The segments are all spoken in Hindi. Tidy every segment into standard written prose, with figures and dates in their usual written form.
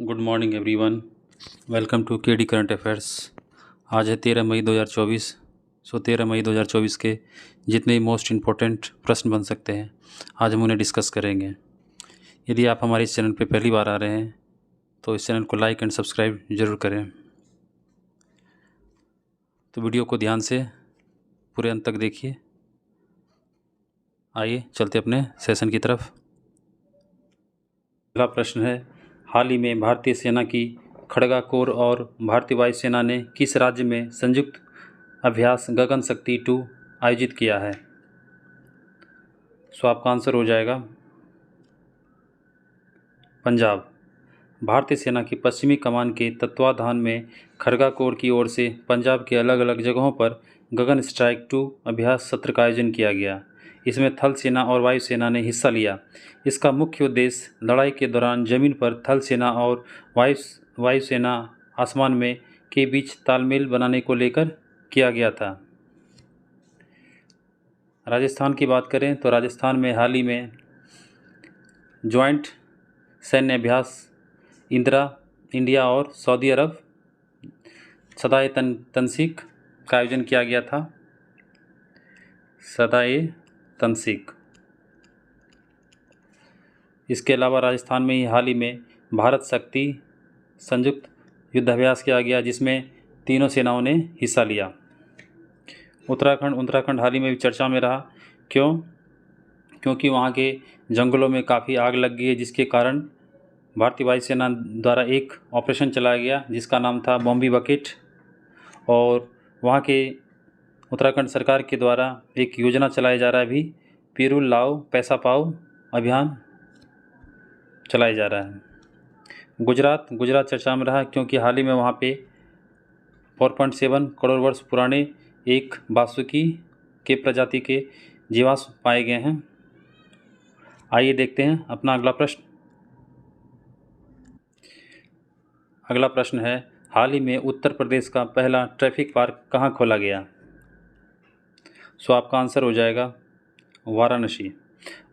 Good morning everyone. Welcome to KD current affairs. आज है 13 मई 2024। 13 मई 2024 के जितने मोस्ट इम्पोर्टेंट प्रश्न बन सकते हैं आज हम उन्हें डिस्कस करेंगे। यदि आप हमारे इस चैनल पर पहली बार आ रहे हैं तो इस चैनल को लाइक एंड सब्सक्राइब ज़रूर करें। तो वीडियो को ध्यान से पूरे अंत तक देखिए। आइए चलते अपने सेशन की तरफ। पहला प्रश्न है, हाल ही में भारतीय सेना की खड़गा कोर और भारतीय वायुसेना ने किस राज्य में संयुक्त अभ्यास गगन शक्ति 2 आयोजित किया है? सो आपका आंसर हो जाएगा पंजाब। भारतीय सेना की पश्चिमी कमान के तत्वाधान में खड़गा कोर की ओर से पंजाब के अलग अलग जगहों पर गगन स्ट्राइक 2 अभ्यास सत्र का आयोजन किया गया। इसमें थल सेना और वायुसेना ने हिस्सा लिया। इसका मुख्य उद्देश्य लड़ाई के दौरान जमीन पर थल सेना और वायुसेना आसमान में के बीच तालमेल बनाने को लेकर किया गया था। राजस्थान की बात करें तो राजस्थान में हाल ही में ज्वाइंट सैन्य अभ्यास इंडिया और सऊदी अरब सदाए तनसीक का आयोजन किया गया था। सदाए तनसीक। इसके अलावा राजस्थान में ही हाल ही में भारत शक्ति संयुक्त युद्धाभ्यास किया गया जिसमें तीनों सेनाओं ने हिस्सा लिया। उत्तराखंड हाल ही में भी चर्चा में रहा। क्योंकि वहाँ के जंगलों में काफ़ी आग लग गई है, जिसके कारण भारतीय वायुसेना द्वारा एक ऑपरेशन चलाया गया जिसका नाम था बॉम्बी बकेट। और वहाँ के उत्तराखंड सरकार के द्वारा एक योजना चलाया जा रहा है, अभी पीरुल लाओ पैसा पाओ अभियान चलाया जा रहा है। गुजरात चर्चा में रहा क्योंकि हाल ही में वहाँ पे 4.7 करोड़ वर्ष पुराने एक वासुकी के प्रजाति के जीवाश्म पाए गए हैं। आइए देखते हैं अपना अगला प्रश्न। अगला प्रश्न है, हाल ही में उत्तर प्रदेश का पहला ट्रैफिक पार्क कहाँ खोला गया? सो आपका आंसर हो जाएगा वाराणसी।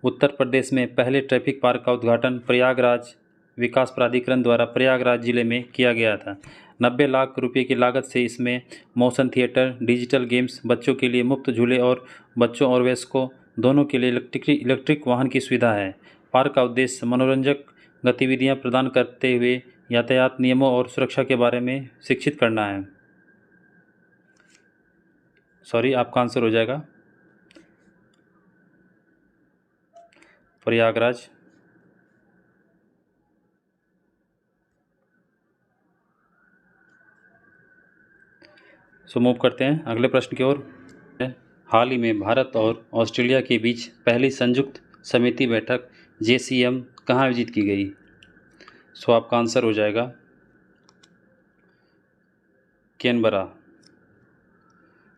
उत्तर प्रदेश में पहले ट्रैफिक पार्क का उद्घाटन प्रयागराज विकास प्राधिकरण द्वारा प्रयागराज जिले में किया गया था। 90 लाख रुपए की लागत से इसमें मोशन थिएटर, डिजिटल गेम्स, बच्चों के लिए मुफ्त झूले और बच्चों और वयस्कों दोनों के लिए इलेक्ट्रिक वाहन की सुविधा है। पार्क का उद्देश्य मनोरंजक गतिविधियां प्रदान करते हुए यातायात नियमों और सुरक्षा के बारे में शिक्षित करना है। आपका आंसर हो जाएगा प्रयागराज। मूव करते हैं अगले प्रश्न की ओर। हाल ही में भारत और ऑस्ट्रेलिया के बीच पहली संयुक्त समिति बैठक JCM कहाँ आयोजित की गई? आपका आंसर हो जाएगा कैनबरा।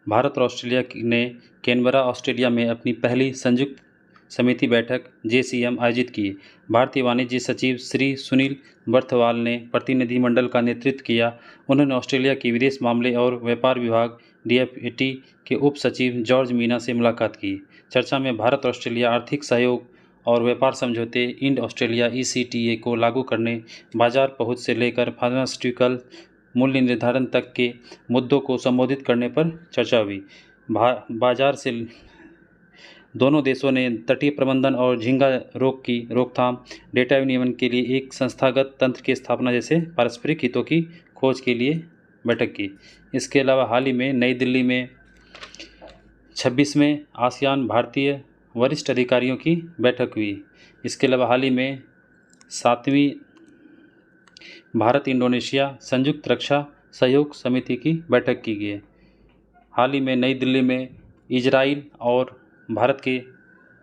भारत और ऑस्ट्रेलिया ने कैनबरा ऑस्ट्रेलिया में अपनी पहली संयुक्त समिति बैठक JCM आयोजित की। भारतीय वाणिज्य सचिव श्री सुनील बर्थवाल ने प्रतिनिधिमंडल का नेतृत्व किया। उन्होंने ऑस्ट्रेलिया के विदेश मामले और व्यापार विभाग DFAT के उप सचिव जॉर्ज मीना से मुलाकात की। चर्चा में भारत ऑस्ट्रेलिया आर्थिक सहयोग और व्यापार समझौते इंड ऑस्ट्रेलिया ECTA को लागू करने, बाजार पहुंच से लेकर फार्मास्यूटिकल मूल्य निर्धारण तक के मुद्दों को संबोधित करने पर चर्चा हुई। बाजार से दोनों देशों ने तटीय प्रबंधन और झींगा रोग की रोकथाम, डेटा विनियमन के लिए एक संस्थागत तंत्र की स्थापना जैसे पारस्परिक हितों की खोज के लिए बैठक की। इसके अलावा हाल ही में नई दिल्ली में 26वें आसियान भारतीय वरिष्ठ अधिकारियों की बैठक हुई। इसके अलावा हाल ही में 7वीं भारत इंडोनेशिया संयुक्त रक्षा सहयोग समिति की बैठक की गई। हाल ही में नई दिल्ली में इजराइल और भारत के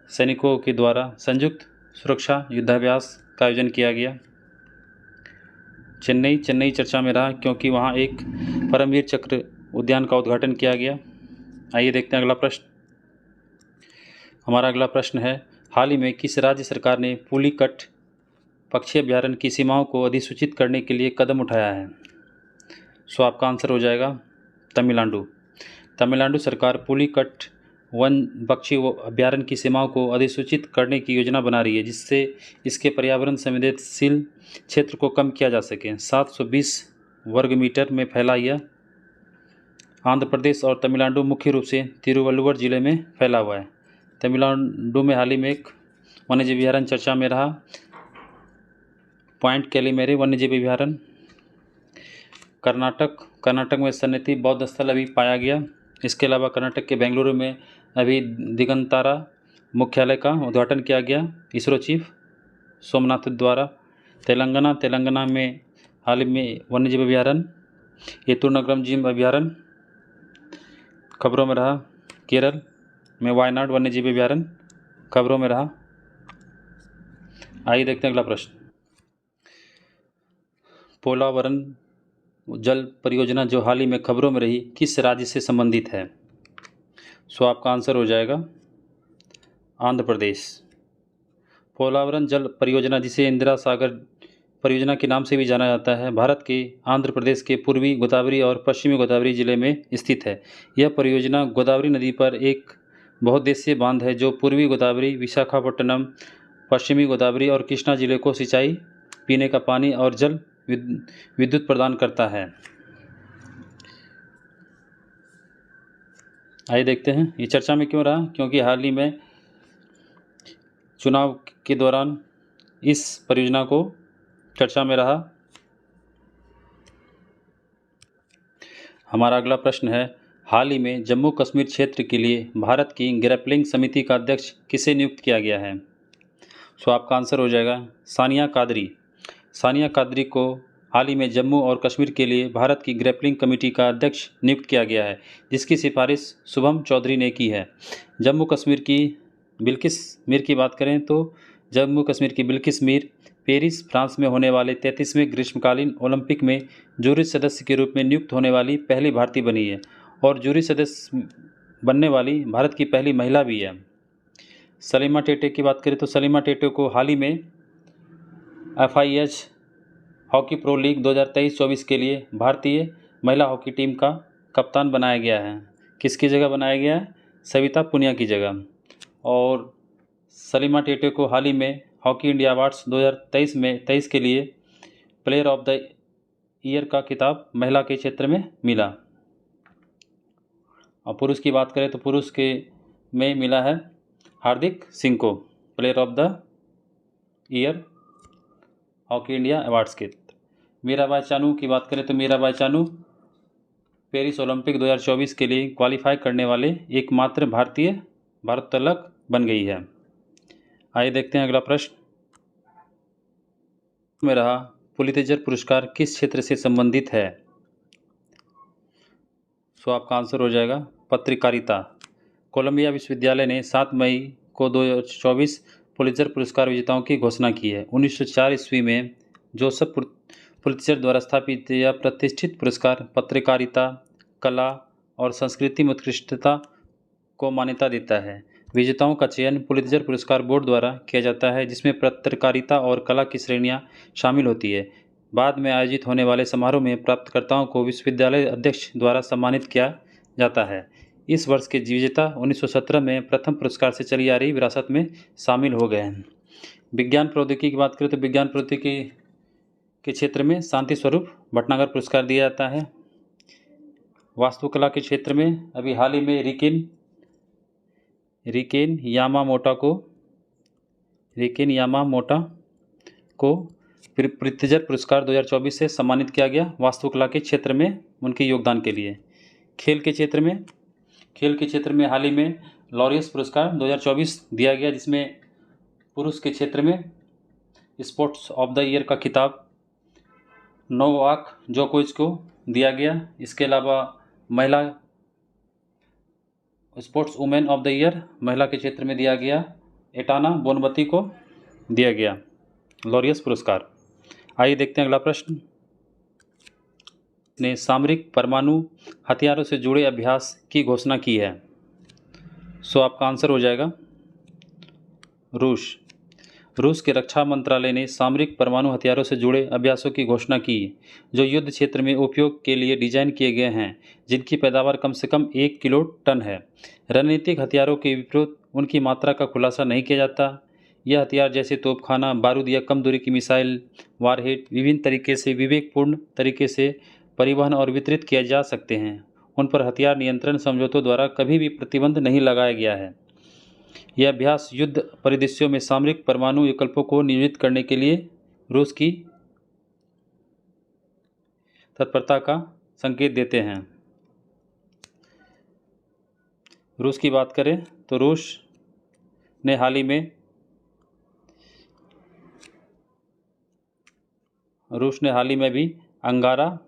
सैनिकों के द्वारा संयुक्त सुरक्षा युद्धाभ्यास का आयोजन किया गया। चेन्नई चर्चा में रहा क्योंकि वहां एक परमवीर चक्र उद्यान का उद्घाटन किया गया। आइए देखते हैं अगला प्रश्न। हमारा अगला प्रश्न है, हाल ही में किस राज्य सरकार ने पुलिकट पक्षी अभ्यारण्य की सीमाओं को अधिसूचित करने के लिए कदम उठाया है? आपका आंसर हो जाएगा तमिलनाडु। तमिलनाडु सरकार पुलिकट वन पक्षी अभ्यारण्य की सीमाओं को अधिसूचित करने की योजना बना रही है, जिससे इसके पर्यावरण संवेदनशील क्षेत्र को कम किया जा सके। 720 वर्ग मीटर में फैला यह आंध्र प्रदेश और तमिलनाडु, मुख्य रूप से तिरुवल्लुवर जिले में फैला हुआ है। तमिलनाडु में हाल ही में एक वन्यजीव अभ्यारण्य चर्चा में रहा, पॉइंट कैलीमेरे वन्यजीव अभ्यारण्य। कर्नाटक में सन्निधि बौद्ध स्थल अभी पाया गया। इसके अलावा कर्नाटक के बेंगलुरु में अभी दिगंतारा मुख्यालय का उद्घाटन किया गया इसरो चीफ सोमनाथ द्वारा। तेलंगाना में हाल ही में वन्यजीव अभ्यारण्य, येतुनगरम जीव अभ्यारण्य खबरों में रहा। केरल में वायनाड वन्यजीव अभ्यारण्य खबरों में रहा। आइए देखते हैं अगला प्रश्न। पोलावरम जल परियोजना जो हाल ही में खबरों में रही, किस राज्य से संबंधित है? सो आपका आंसर हो जाएगा आंध्र प्रदेश। पोलावरम जल परियोजना, जिसे इंदिरा सागर परियोजना के नाम से भी जाना जाता है, भारत के आंध्र प्रदेश के पूर्वी गोदावरी और पश्चिमी गोदावरी जिले में स्थित है। यह परियोजना गोदावरी नदी पर एक बहुउद्देशीय बांध है जो पूर्वी गोदावरी, विशाखापट्टनम, पश्चिमी गोदावरी और कृष्णा जिले को सिंचाई, पीने का पानी और जल विद्युत प्रदान करता है। आइए देखते हैं ये चर्चा में क्यों रहा, क्योंकि हाल ही में चुनाव के दौरान इस परियोजना को चर्चा में रहा। हमारा अगला प्रश्न है, हाल ही में जम्मू कश्मीर क्षेत्र के लिए भारत की ग्रैपलिंग समिति का अध्यक्ष किसे नियुक्त किया गया है? सो आपका आंसर हो जाएगा सानिया कादरी। सानिया कादरी को हाल ही में जम्मू और कश्मीर के लिए भारत की ग्रैपलिंग कमेटी का अध्यक्ष नियुक्त किया गया है, जिसकी सिफारिश शुभम चौधरी ने की है। जम्मू कश्मीर की बिल्किस मीर की बात करें तो जम्मू कश्मीर की बिल्किस मीर पेरिस, फ्रांस में होने वाले 33वें ग्रीष्मकालीन ओलंपिक में जूरी सदस्य के रूप में नियुक्त होने वाली पहली भारतीय बनी है और जूरी सदस्य बनने वाली भारत की पहली महिला भी है। सलीमा टेटे की बात करें तो सलीमा टेटे को हाल ही में FIH हॉकी प्रो लीग 2023-24 के लिए भारतीय महिला हॉकी टीम का कप्तान बनाया गया है। किसकी जगह बनाया गया है? सविता पुनिया की जगह। और सलीमा टेटे को हाल ही में हॉकी इंडिया अवार्ड्स 2023 के लिए प्लेयर ऑफ द ईयर का खिताब महिला के क्षेत्र में मिला। और पुरुष की बात करें तो पुरुष के में मिला है हार्दिक सिंह को player of the year hockey India awards के। मीराबाई चानू की बात करें तो मीराबाई चानू पेरिस ओलंपिक 2024 के लिए क्वालिफाई करने वाले एकमात्र भारतीय भारोत्तोलक बन गई है। आइए देखते हैं अगला प्रश्न में रहा, पुलित्जर पुरस्कार किस क्षेत्र से संबंधित है? सो आपका आंसर हो जाएगा पत्रकारिता। कोलंबिया विश्वविद्यालय ने 7 मई को 2024 पुलित्जर पुरस्कार विजेताओं की घोषणा की है। 1904 ईस्वी में जोसेफ पुलित्जर द्वारा स्थापित यह प्रतिष्ठित पुरस्कार पत्रकारिता, कला और संस्कृति में उत्कृष्टता को मान्यता देता है। विजेताओं का चयन पुलित्जर पुरस्कार बोर्ड द्वारा किया जाता है, जिसमें पत्रकारिता और कला की श्रेणियां शामिल होती है। बाद में आयोजित होने वाले समारोह में प्राप्तकर्ताओं को विश्वविद्यालय अध्यक्ष द्वारा सम्मानित किया जाता है। इस वर्ष के विजेता 1917 में प्रथम पुरस्कार से चली आ रही विरासत में शामिल हो गए हैं। विज्ञान प्रौद्योगिकी की बात करें तो विज्ञान प्रौद्योगिकी के क्षेत्र में शांति स्वरूप भटनागर पुरस्कार दिया जाता है। वास्तुकला के क्षेत्र में अभी हाल ही में रिकेन यामामोटा को पुलित्जर पुरस्कार 2024 से सम्मानित किया गया वास्तुकला के क्षेत्र में उनके योगदान के लिए। खेल के क्षेत्र में हाल ही में लॉरियस पुरस्कार 2024 दिया गया, जिसमें पुरुष के क्षेत्र में स्पोर्ट्स ऑफ द ईयर का खिताब नोवाक जोकोविच को दिया गया। इसके अलावा महिला sports women of the year महिला के क्षेत्र में दिया गया एटाना बोनबती को दिया गया लॉरियस पुरस्कार। आइए देखते हैं अगला प्रश्न। ने सामरिक परमाणु हथियारों से जुड़े अभ्यास की घोषणा की है? सो आपका आंसर हो जाएगा रूस। रूस के रक्षा मंत्रालय ने सामरिक परमाणु हथियारों से जुड़े अभ्यासों की घोषणा की, जो युद्ध क्षेत्र में उपयोग के लिए डिजाइन किए गए हैं, जिनकी पैदावार कम से कम 1 किलो टन है। रणनीतिक हथियारों के विपरीत उनकी मात्रा का खुलासा नहीं किया जाता। यह हथियार जैसे तोपखाना, बारूद या कम दूरी की मिसाइल वारहेड विभिन्न तरीके से विवेकपूर्ण तरीके से परिवहन और वितरित किए जा सकते हैं। उन पर हथियार नियंत्रण समझौतों द्वारा कभी भी प्रतिबंध नहीं लगाया गया है। यह अभ्यास युद्ध परिदृश्यों में सामरिक परमाणु विकल्पों को नियोजित करने के लिए रूस की तत्परता का संकेत देते हैं। रूस की बात करें तो रूस ने हाल ही में भी अंगारा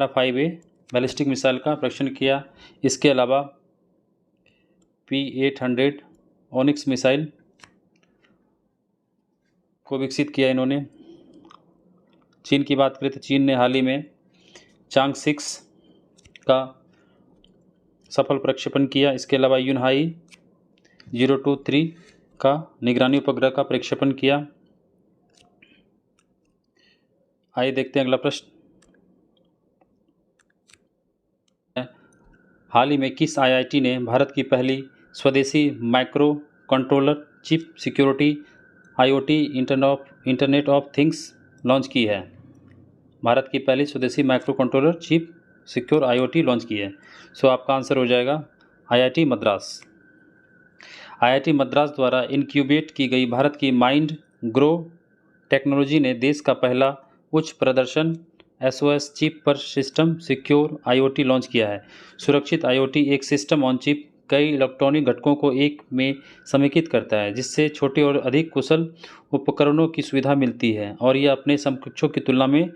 5A बैलिस्टिक मिसाइल का परीक्षण किया। इसके अलावा P-800 ओनिक्स मिसाइल को विकसित किया इन्होंने। चीन की बात करें तो चीन ने हाल ही में चांग 6 का सफल प्रक्षेपण किया। इसके अलावा यूनहाई 023 का निगरानी उपग्रह का प्रक्षेपण किया। आइए देखते हैं अगला प्रश्न। हाल ही में किस आईआईटी ने भारत की पहली स्वदेशी micro controller chip security IoT internet of things launch की है? भारत की पहली स्वदेशी micro controller chip secure IoT launch की है। सो आपका आंसर हो जाएगा आईआईटी मद्रास। आईआईटी मद्रास द्वारा इनक्यूबेट की गई भारत की माइंड ग्रो टेक्नोलॉजी ने देश का पहला उच्च प्रदर्शन एसओएस चिप पर सिस्टम सिक्योर आईओटी लॉन्च किया है। सुरक्षित आईओटी एक सिस्टम ऑन चिप कई इलेक्ट्रॉनिक घटकों को एक में समेकित करता है, जिससे छोटे और अधिक कुशल उपकरणों की सुविधा मिलती है और यह अपने समकक्षों की तुलना में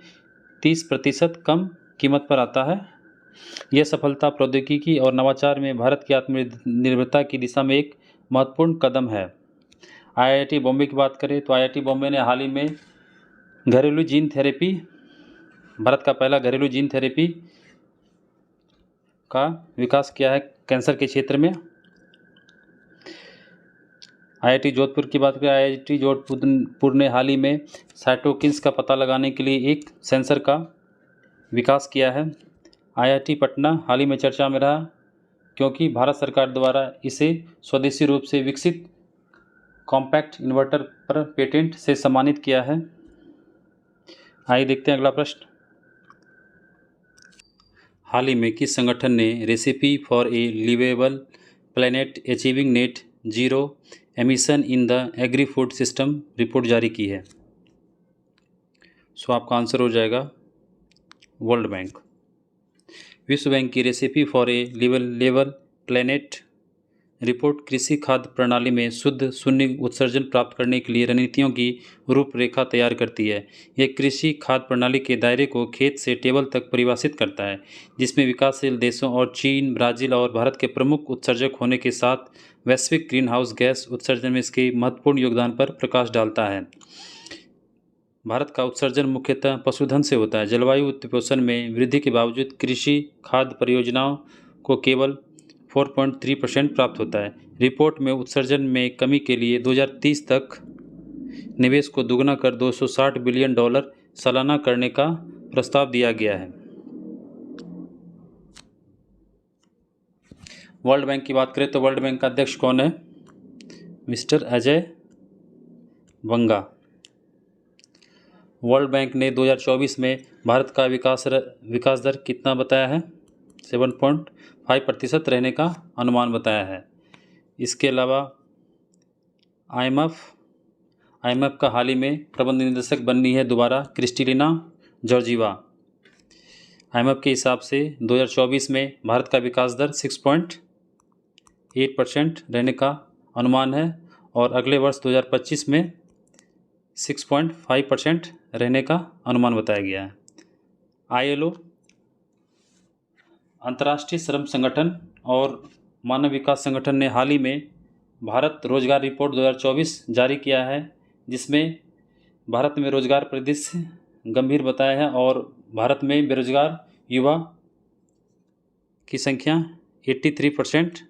30% कम कीमत पर आता है। यह सफलता प्रौद्योगिकी और नवाचार में भारत की आत्मनिर्भरता की दिशा में एक महत्वपूर्ण कदम है। आईआईटी बॉम्बे की बात करें तो आईआईटी बॉम्बे ने हाल ही में घरेलू जीन थेरेपी, भारत का पहला घरेलू जीन थेरेपी का विकास किया है कैंसर के क्षेत्र में। आईआईटी जोधपुर की बात करें, आईआईटी जोधपुर ने हाल ही में साइटोकिन्स का पता लगाने के लिए एक सेंसर का विकास किया है। आईआईटी पटना हाल ही में चर्चा में रहा क्योंकि भारत सरकार द्वारा इसे स्वदेशी रूप से विकसित कॉम्पैक्ट इन्वर्टर पर पेटेंट से सम्मानित किया है। आइए देखते हैं अगला प्रश्न। हाल ही में किस संगठन ने recipe for a liveable planet achieving net zero emission in the agri food system report जारी की है? सो आपका आंसर हो जाएगा वर्ल्ड बैंक। विश्व बैंक की recipe for a liveable planet report कृषि खाद्य प्रणाली में शुद्ध शून्य उत्सर्जन प्राप्त करने के लिए रणनीतियों की रूपरेखा तैयार करती है। यह कृषि खाद्य प्रणाली के दायरे को खेत से टेबल तक परिभाषित करता है, जिसमें विकासशील देशों और चीन, ब्राज़ील और भारत के प्रमुख उत्सर्जक होने के साथ वैश्विक ग्रीन हाउस गैस उत्सर्जन में इसके महत्वपूर्ण योगदान पर प्रकाश डालता है। भारत का उत्सर्जन मुख्यतः पशुधन से होता है। जलवायु उत्पोषण में वृद्धि के बावजूद कृषि खाद्य परियोजनाओं को केवल 4.3% प्राप्त होता है। रिपोर्ट में उत्सर्जन में कमी के लिए 2030 तक निवेश को दोगुना कर $260 बिलियन सालाना करने का प्रस्ताव दिया गया है। वर्ल्ड बैंक की बात करें तो वर्ल्ड बैंक का अध्यक्ष कौन है? मिस्टर अजय बंगा। वर्ल्ड बैंक ने 2024 में भारत का विकास दर कितना बताया है? 7.5% रहने का अनुमान बताया है। इसके अलावा आईएमएफ का हाल ही में प्रबंध निदेशक बननी है दोबारा क्रिस्टलिना जॉर्जीवा। आईएमएफ के हिसाब से 2024 में भारत का विकास दर 6.8% रहने का अनुमान है और अगले वर्ष 2025 में 6.5% रहने का अनुमान बताया गया है। आईएलओ अंतर्राष्ट्रीय श्रम संगठन और मानव विकास संगठन ने हाल ही में भारत रोजगार रिपोर्ट 2024 जारी किया है, जिसमें भारत में रोजगार परिदृश्य गंभीर बताया है और भारत में बेरोजगार युवा की संख्या 83%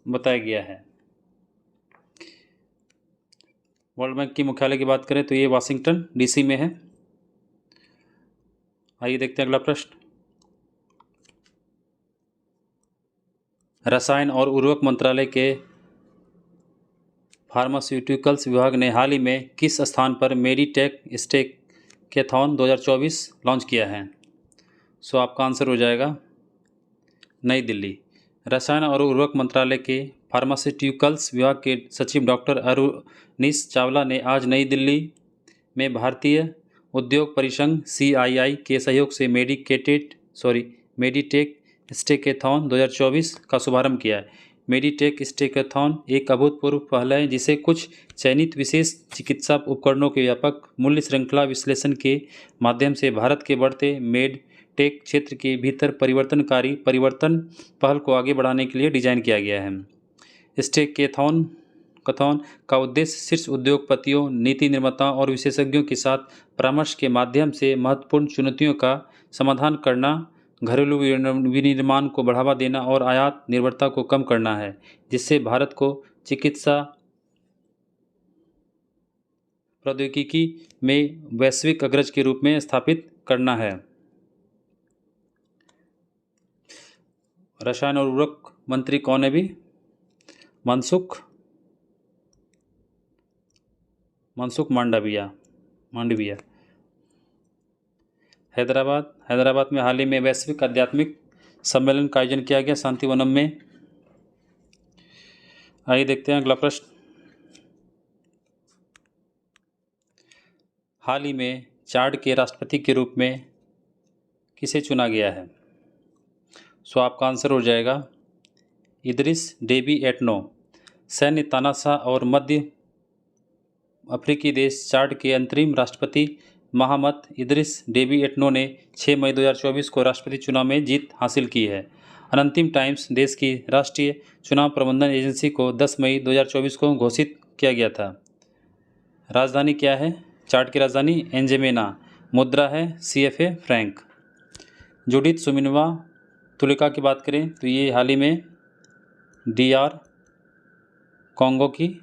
बताया गया है। वर्ल्ड बैंक की मुख्यालय की बात करें तो ये वाशिंगटन डीसी में है। आइए देखते हैं अगला प्रश्न। रसायन और उर्वरक मंत्रालय के फार्मास्यूटिकल्स विभाग ने हाल ही में किस स्थान पर मेडिटेक स्टेकेथॉन 2024 लॉन्च किया है? सो आपका आंसर हो जाएगा नई दिल्ली। रसायन और उर्वरक मंत्रालय के फार्मास्यूटिकल्स विभाग के सचिव डॉक्टर अरुणीश चावला ने आज नई दिल्ली में भारतीय उद्योग परिसंघ CII के सहयोग से मेडिटेक स्टेकेथॉन 2024 का शुभारंभ किया है। मेडिटेक स्टेकेथॉन एक अभूतपूर्व पहल है जिसे कुछ चयनित विशेष चिकित्सा उपकरणों के व्यापक मूल्य श्रृंखला विश्लेषण के माध्यम से भारत के बढ़ते मेडटेक क्षेत्र के भीतर परिवर्तनकारी परिवर्तन पहल को आगे बढ़ाने के लिए डिजाइन किया गया है। स्टेकेथॉन का उद्देश्य शीर्ष उद्योगपतियों, नीति निर्माताओं और विशेषज्ञों के साथ परामर्श के माध्यम से महत्वपूर्ण चुनौतियों का समाधान करना, घरेलू विनिर्माण को बढ़ावा देना और आयात निर्भरता को कम करना है, जिससे भारत को चिकित्सा प्रौद्योगिकी में वैश्विक अग्रज के रूप में स्थापित करना है। रसायन और उर्वरक मंत्री कौन है भी? मनसुख मांडविया। हैदराबाद में हाल ही में वैश्विक आध्यात्मिक सम्मेलन का आयोजन किया गया शांतिवनम में। आइए देखते हैं अगला प्रश्न। हाल ही में चाड के राष्ट्रपति के रूप में किसे चुना गया है? सो आपका आंसर हो जाएगा इदरिस डेबी एटनो। सैन्य तानाशाह और मध्य अफ्रीकी देश चाड के अंतरिम राष्ट्रपति मोहम्मद इदरिस डेबी एटनो ने 6 मई 2024 को राष्ट्रपति चुनाव में जीत हासिल की है। अनंतिम टाइम्स देश की राष्ट्रीय चुनाव प्रबंधन एजेंसी को 10 मई 2024 को घोषित किया गया था। राजधानी क्या है चाड की? राजधानी एंजेमेना। मुद्रा है CFA फ्रैंक। जुडिथ सुमिनवा तुलिका की बात करें तो ये हाल ही में DR कॉन्गो की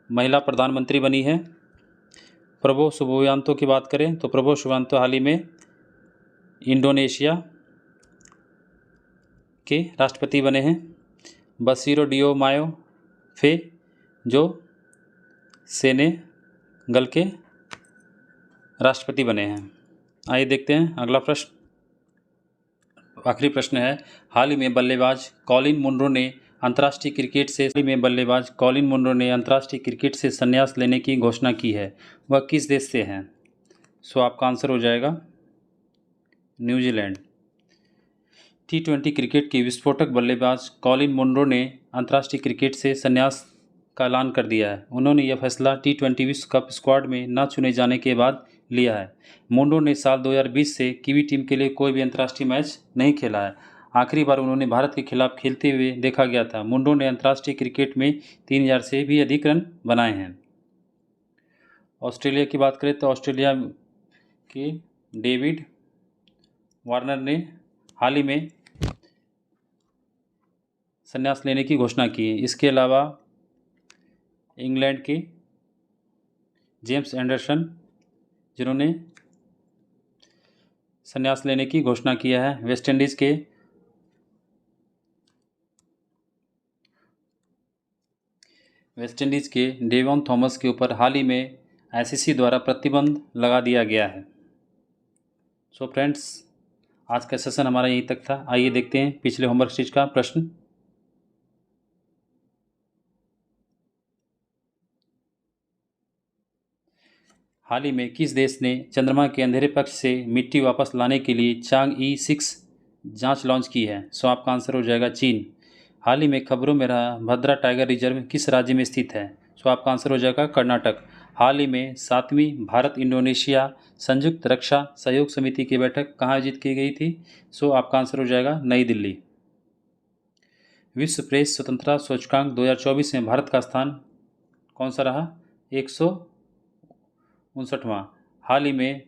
महिला प्रधानमंत्री बनी है। प्रबो सुबियांतो की बात करें तो प्रबो सुबियांतो हाल ही में इंडोनेशिया के राष्ट्रपति बने हैं। बसीरो डियो मायो फे जो सेनेगल के राष्ट्रपति बने हैं। आइए देखते हैं अगला प्रश्न। आखिरी प्रश्न है, हाल ही में बल्लेबाज कॉलिन मुनरो ने अंतर्राष्ट्रीय क्रिकेट से संन्यास लेने की घोषणा की है। वह किस देश से हैं? सो आपका आंसर हो जाएगा न्यूजीलैंड। T20 क्रिकेट के विस्फोटक बल्लेबाज कॉलिन मुनरो ने अंतर्राष्ट्रीय क्रिकेट से संन्यास का ऐलान कर दिया है। उन्होंने यह फैसला T20 विश्व कप स्क्वाड में न चुने जाने के बाद लिया है। मुनरो ने साल 2020 से कीवी टीम के लिए कोई भी अंतर्राष्ट्रीय मैच नहीं खेला है। आखिरी बार उन्होंने भारत के खिलाफ खेलते हुए देखा गया था। मुनरो ने अंतर्राष्ट्रीय क्रिकेट में 3000 से भी अधिक रन बनाए हैं। ऑस्ट्रेलिया की बात करें तो ऑस्ट्रेलिया के डेविड वार्नर ने हाल ही में संन्यास लेने की घोषणा की है। इसके अलावा इंग्लैंड के जेम्स एंडरसन जिन्होंने संन्यास लेने की घोषणा किया है। वेस्ट इंडीज़ के डेवन थॉमस के ऊपर हाल ही में ICC द्वारा प्रतिबंध लगा दिया गया है। सो फ्रेंड्स, आज का सेशन हमारा यहीं तक था। आइए देखते हैं पिछले होमवर्क शीट का प्रश्न। हाल ही में किस देश ने चंद्रमा के अंधेरे पक्ष से मिट्टी वापस लाने के लिए चांग-ई 6 जांच लॉन्च की है? सो आपका आंसर हो जाएगा चीन। हाल ही में खबरों में रहा भद्रा टाइगर रिजर्व किस राज्य में स्थित है? सो आपका आंसर हो जाएगा कर्नाटक। हाल ही में 7वीं भारत इंडोनेशिया संयुक्त रक्षा सहयोग समिति की बैठक कहाँ आयोजित की गई थी? सो आपका आंसर हो जाएगा नई दिल्ली। विश्व प्रेस स्वतंत्रता सूचकांक 2024 में भारत का स्थान कौन सा रहा? 159वां। हाल ही में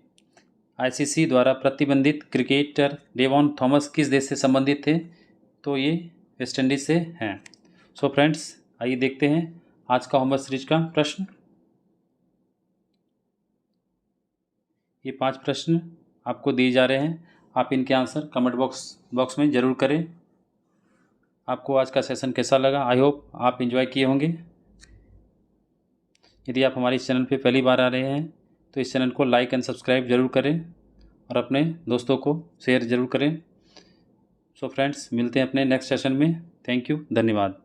ICC द्वारा प्रतिबंधित क्रिकेटर डेवन थॉमस किस देश से संबंधित थे? तो ये वेस्ट इंडीज़ से हैं। सो फ्रेंड्स, आइए देखते हैं आज का होमवर्क सीरीज का प्रश्न। ये 5 प्रश्न आपको दिए जा रहे हैं, आप इनके आंसर कमेंट बॉक्स में ज़रूर करें। आपको आज का सेशन कैसा लगा? आई होप आप एंजॉय किए होंगे। यदि आप हमारे इस चैनल पे पहली बार आ रहे हैं तो इस चैनल को लाइक एंड सब्सक्राइब ज़रूर करें और अपने दोस्तों को शेयर ज़रूर करें। सो फ्रेंड्स, मिलते हैं अपने नेक्स्ट सेशन में। थैंक यू, धन्यवाद।